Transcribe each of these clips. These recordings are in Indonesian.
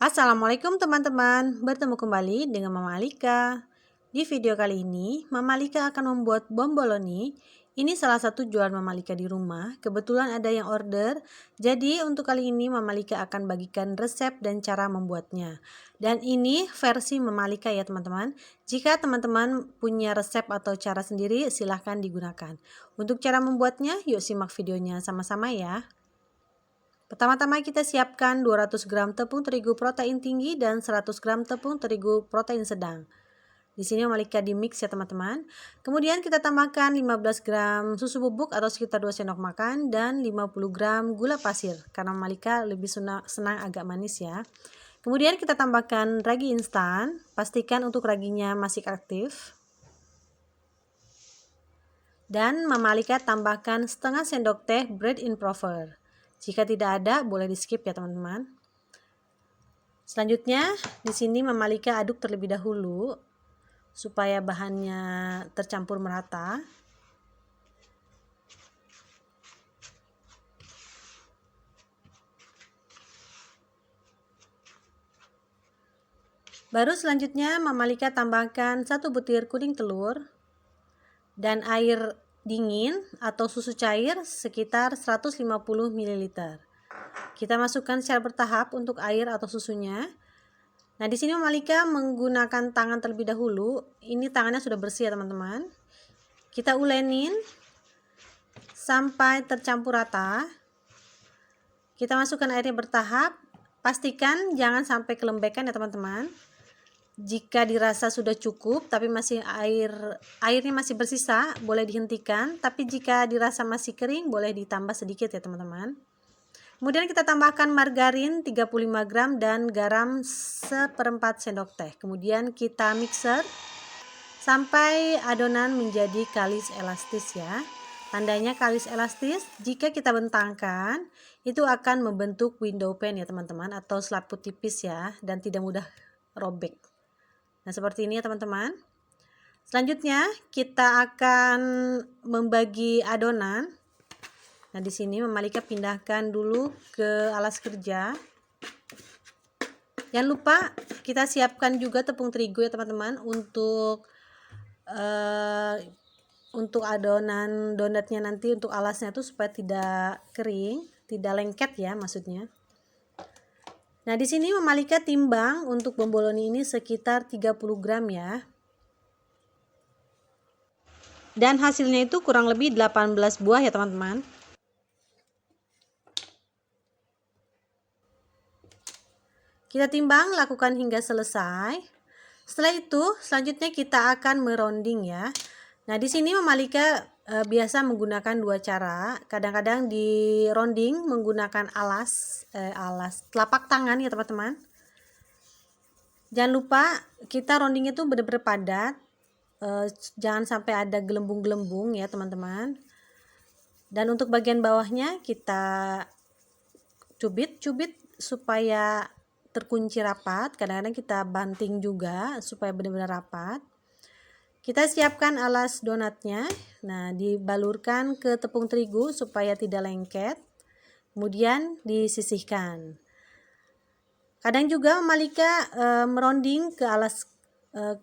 Assalamualaikum teman-teman, bertemu kembali dengan Mama Alika. Di video kali ini, Mama Alika akan membuat bom boloni. Ini salah satu jualan Mama Alika di rumah, kebetulan ada yang order. Jadi untuk kali ini Mama Alika akan bagikan resep dan cara membuatnya. Dan ini versi Mama Alika ya teman-teman. Jika teman-teman punya resep atau cara sendiri, silahkan digunakan. Untuk cara membuatnya, yuk simak videonya sama-sama ya. Pertama-tama kita siapkan 200 gram tepung terigu protein tinggi dan 100 gram tepung terigu protein sedang. Di sini Malika di mix ya teman-teman. Kemudian kita tambahkan 15 gram susu bubuk atau sekitar 2 sendok makan dan 50 gram gula pasir karena Malika lebih senang agak manis ya. Kemudian kita tambahkan ragi instan, pastikan untuk raginya masih aktif. Dan Mama Alika tambahkan setengah sendok teh bread improver. Jika tidak ada, boleh di skip ya teman-teman. Selanjutnya, di sini Mama Alika aduk terlebih dahulu supaya bahannya tercampur merata. Baru selanjutnya Mama Alika tambahkan 1 butir kuning telur dan air dingin atau susu cair sekitar 150 ml. Kita masukkan secara bertahap untuk air atau susunya. Nah, di sini Mama Alika menggunakan tangan terlebih dahulu. Ini tangannya sudah bersih ya teman-teman. Kita ulenin sampai tercampur rata. Kita masukkan airnya bertahap. Pastikan jangan sampai kelembekan ya teman-teman. Jika dirasa sudah cukup tapi masih airnya masih bersisa, boleh dihentikan. Tapi jika dirasa masih kering, boleh ditambah sedikit ya teman-teman. Kemudian kita tambahkan margarin 35 gram dan garam 1/4 sendok teh. Kemudian kita mixer sampai adonan menjadi kalis elastis ya. Tandanya kalis elastis jika kita bentangkan itu akan membentuk window pane ya teman-teman, atau selaput tipis ya, dan tidak mudah robek. Nah, seperti ini ya teman-teman. Selanjutnya kita akan membagi adonan. Nah, di sini Mama Alika pindahkan dulu ke alas kerja. Jangan lupa kita siapkan juga tepung terigu ya teman-teman untuk adonan donatnya nanti, untuk alasnya tuh supaya tidak kering, tidak lengket ya maksudnya. Nah, di sini Mama Alika timbang untuk bom boloni ini sekitar 30 gram ya. Dan hasilnya itu kurang lebih 18 buah ya teman-teman. Kita timbang, lakukan hingga selesai. Setelah itu, selanjutnya kita akan meronding ya. Nah, di sini Mama Alika biasa menggunakan 2 cara. Kadang-kadang di ronding menggunakan alas telapak tangan ya teman-teman. Jangan lupa kita ronding itu benar-benar padat. Jangan sampai ada gelembung-gelembung ya teman-teman. Dan untuk bagian bawahnya kita cubit-cubit supaya terkunci rapat. Kadang-kadang kita banting juga supaya benar-benar rapat. Kita siapkan alas donatnya. Nah, dibalurkan ke tepung terigu supaya tidak lengket. Kemudian disisihkan. Kadang juga Mama Alika meronding ke alas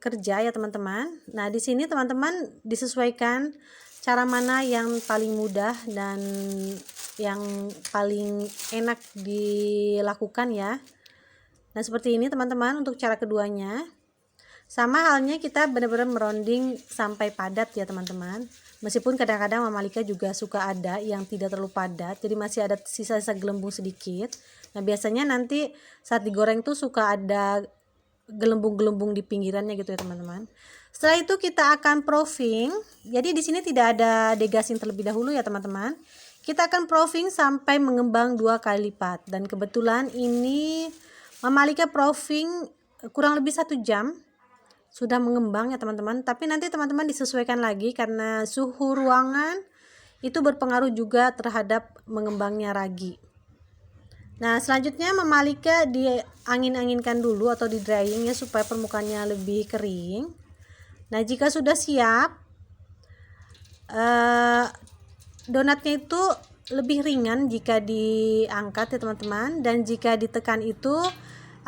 kerja ya teman-teman. Nah, di sini teman-teman disesuaikan cara mana yang paling mudah dan yang paling enak dilakukan ya. Nah, seperti ini teman-teman untuk cara keduanya. Sama halnya kita benar-benar meronding sampai padat ya teman-teman. Meskipun kadang-kadang Mama Alika juga suka ada yang tidak terlalu padat, jadi masih ada sisa-sisa gelembung sedikit. Nah, biasanya nanti saat digoreng tuh suka ada gelembung-gelembung di pinggirannya gitu ya teman-teman. Setelah itu kita akan proofing. Jadi di sini tidak ada degazing terlebih dahulu ya teman-teman. Kita akan proofing sampai mengembang 2 kali lipat. Dan kebetulan ini Mama Alika proofing kurang lebih 1 jam. Sudah mengembang ya teman-teman, tapi nanti teman-teman disesuaikan lagi karena suhu ruangan itu berpengaruh juga terhadap mengembangnya ragi. Nah, selanjutnya Mama Alika diangin-anginkan dulu atau di drying ya supaya permukaannya lebih kering. Nah, jika sudah siap, donatnya itu lebih ringan jika diangkat ya teman-teman, dan jika ditekan itu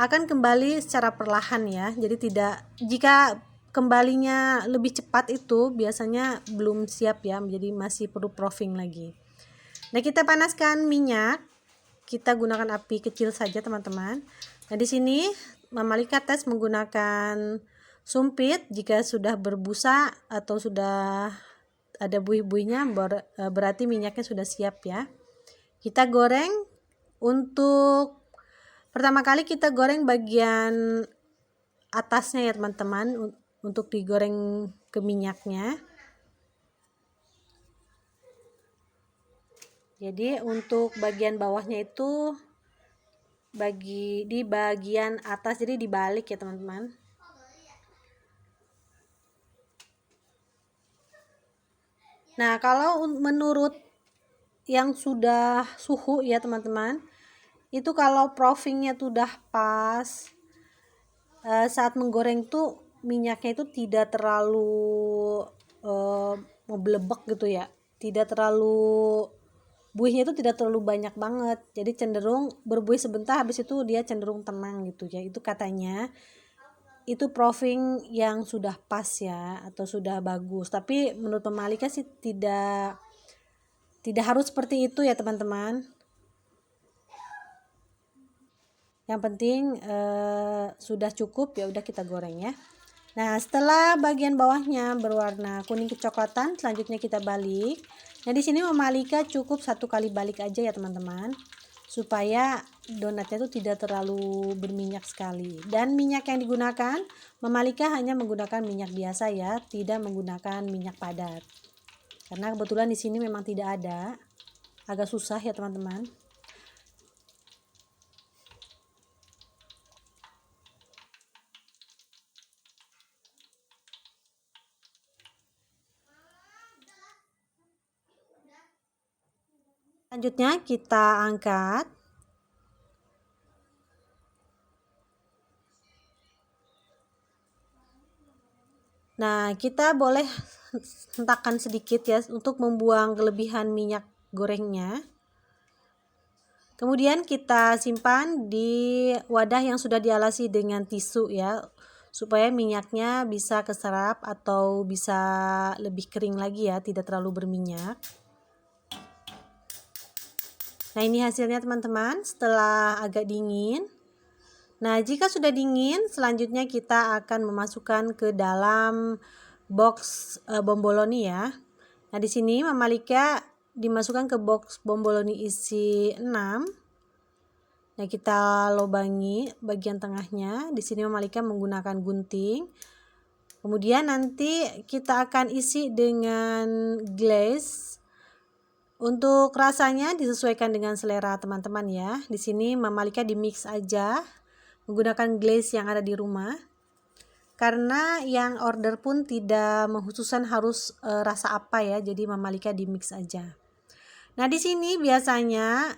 akan kembali secara perlahan ya. Jadi jika kembalinya lebih cepat itu biasanya belum siap ya, jadi masih perlu proofing lagi. Nah, kita panaskan minyak. Kita gunakan api kecil saja, teman-teman. Nah, di sini Mama Lika tes menggunakan sumpit. Jika sudah berbusa atau sudah ada buih-buihnya, berarti minyaknya sudah siap ya. Kita goreng. Untuk pertama kali kita goreng bagian atasnya ya, teman-teman, untuk digoreng ke minyaknya. Jadi untuk bagian bawahnya itu di bagian atas, jadi dibalik ya, teman-teman. Nah, kalau menurut yang sudah suhu ya, teman-teman, itu kalau proofingnya tuh udah pas, saat menggoreng tuh minyaknya itu tidak terlalu membelebek gitu ya, tidak terlalu, buihnya itu tidak terlalu banyak banget, jadi cenderung berbuih sebentar, habis itu dia cenderung tenang gitu ya. Itu katanya itu proofing yang sudah pas ya, atau sudah bagus. Tapi menurut Mama Alika sih tidak harus seperti itu ya, teman-teman. Yang penting sudah cukup ya, udah kita goreng ya. Nah, setelah bagian bawahnya berwarna kuning kecoklatan, selanjutnya kita balik. Nah, di sini Mama Alika cukup 1 kali balik aja ya, teman-teman, supaya donatnya itu tidak terlalu berminyak sekali. Dan minyak yang digunakan, Mama Alika hanya menggunakan minyak biasa ya, tidak menggunakan minyak padat. Karena kebetulan di sini memang tidak ada, agak susah ya, teman-teman. Selanjutnya kita angkat. Nah, kita boleh hentakkan sedikit ya untuk membuang kelebihan minyak gorengnya. Kemudian kita simpan di wadah yang sudah dialasi dengan tisu ya, supaya minyaknya bisa keserap atau bisa lebih kering lagi ya, tidak terlalu berminyak. Nah, ini hasilnya, teman-teman, setelah agak dingin. Nah, jika sudah dingin, selanjutnya kita akan memasukkan ke dalam box bomboloni ya. Nah, di sini Mama Alika dimasukkan ke box bomboloni isi 6. Nah, kita lubangi bagian tengahnya. Di sini Mama Alika menggunakan gunting. Kemudian nanti kita akan isi dengan glaze. Untuk rasanya disesuaikan dengan selera teman-teman ya. Di sini Mama Alika di mix aja menggunakan glaze yang ada di rumah. Karena yang order pun tidak menghususkan harus rasa apa ya. Jadi Mama Alika di mix aja. Nah, di sini biasanya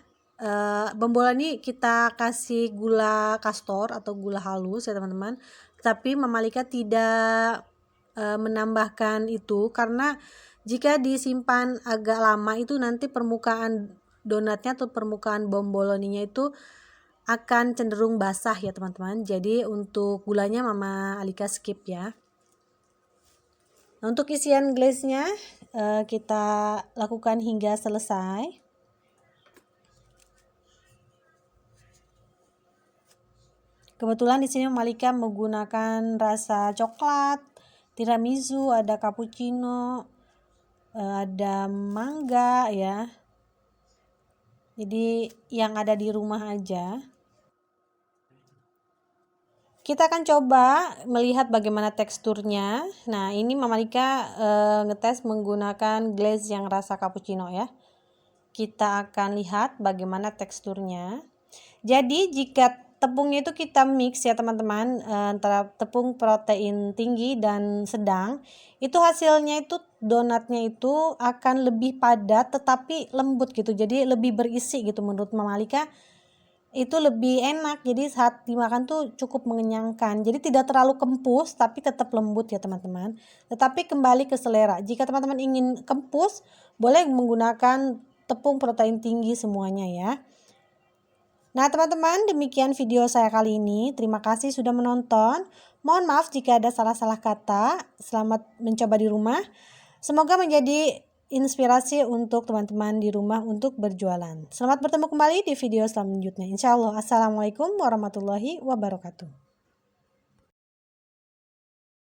bomboloni kita kasih gula kastor atau gula halus ya, teman-teman. Tapi Mama Alika tidak menambahkan itu, karena jika disimpan agak lama itu nanti permukaan donatnya atau permukaan bomboloninya itu akan cenderung basah ya, teman-teman. Jadi untuk gulanya Mama Alika skip ya. Nah, untuk isian glaze-nya kita lakukan hingga selesai. Kebetulan di sini Mama Alika menggunakan rasa coklat, tiramisu, ada cappuccino, ada mangga ya. Jadi yang ada di rumah aja. Kita akan coba melihat bagaimana teksturnya. Nah, ini Mama Alika ngetes menggunakan glaze yang rasa cappuccino ya. Kita akan lihat bagaimana teksturnya. Jadi jika tepungnya itu kita mix ya, teman-teman, antara tepung protein tinggi dan sedang, itu hasilnya itu donatnya itu akan lebih padat tetapi lembut gitu. Jadi lebih berisi gitu menurut Mama Alika. Itu lebih enak, jadi saat dimakan tuh cukup mengenyangkan. Jadi tidak terlalu kempus tapi tetap lembut ya, teman-teman. Tetapi kembali ke selera. Jika teman-teman ingin kempus, boleh menggunakan tepung protein tinggi semuanya ya. Nah, teman-teman, demikian video saya kali ini. Terima kasih sudah menonton. Mohon maaf jika ada salah-salah kata. Selamat mencoba di rumah. Semoga menjadi inspirasi untuk teman-teman di rumah untuk berjualan. Selamat bertemu kembali di video selanjutnya. Insya Allah. Assalamualaikum warahmatullahi wabarakatuh.